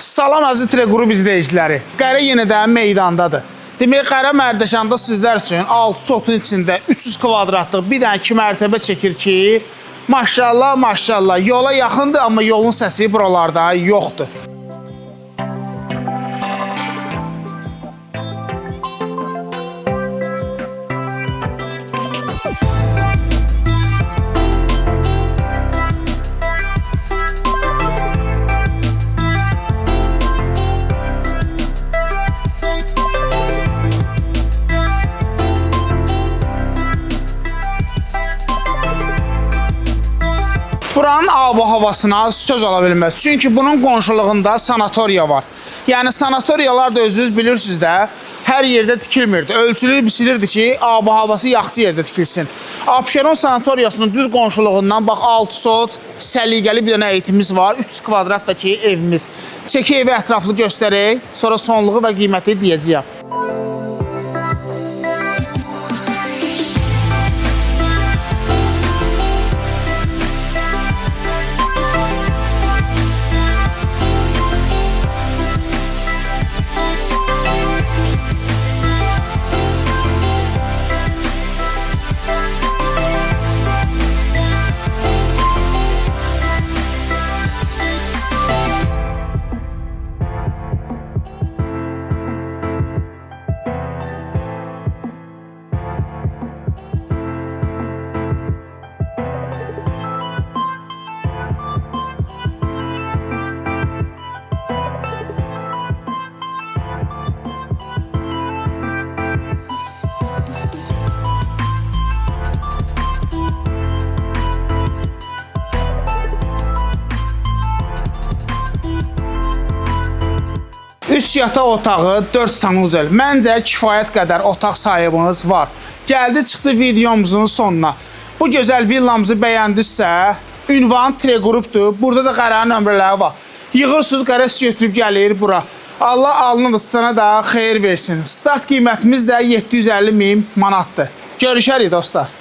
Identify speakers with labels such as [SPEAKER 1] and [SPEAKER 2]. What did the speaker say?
[SPEAKER 1] Salam əziz Tre qrup izləyiciləri. Qərə yenə də meydandadır. Demək, Qərə Mərdəkanda sizlər üçün 6 sotun içində 300 kvadratlıq bir dənə 2 mərtəbə çəkir ki, maşallah, maşallah, yola yaxındır, amma yolun səsi buralarda yoxdur. Buranın hava-havasına söz ala bilməz. Çünki bunun qonşuluğunda sanatoriya var. Yəni sanatoriyalar da özünüz bilirsiniz də, hər yerdə tikilmirdi. Ölçülür, biçilirdi ki, hava-havası yaxşı yerdə tikilsin. Abşeron sanatoriyasının düz qonşuluğundan bax 6 sot səliqəli bir dənə həyətimiz var. 300 kvadratdakı evimiz. Çəki evi ətraflı göstərək, sonra sonluğu və qiyməti deyəcəyəm. Üç yataq otağı, 4 sanuzel. Məncə kifayət qədər otaq sahibiniz var. Gəldi çıxdı videomuzun sonuna. Bu gözəl villamızı bəyəndinizsə, ünvan Tre qrupdur. Burada da Qərənin nömrələri var. Yığırsınız, Qərə götürüb gəlir bura. Allah alnı sana da xeyir versin. Start qiymətimiz də 750 min manatdır. Görüşərik dostlar.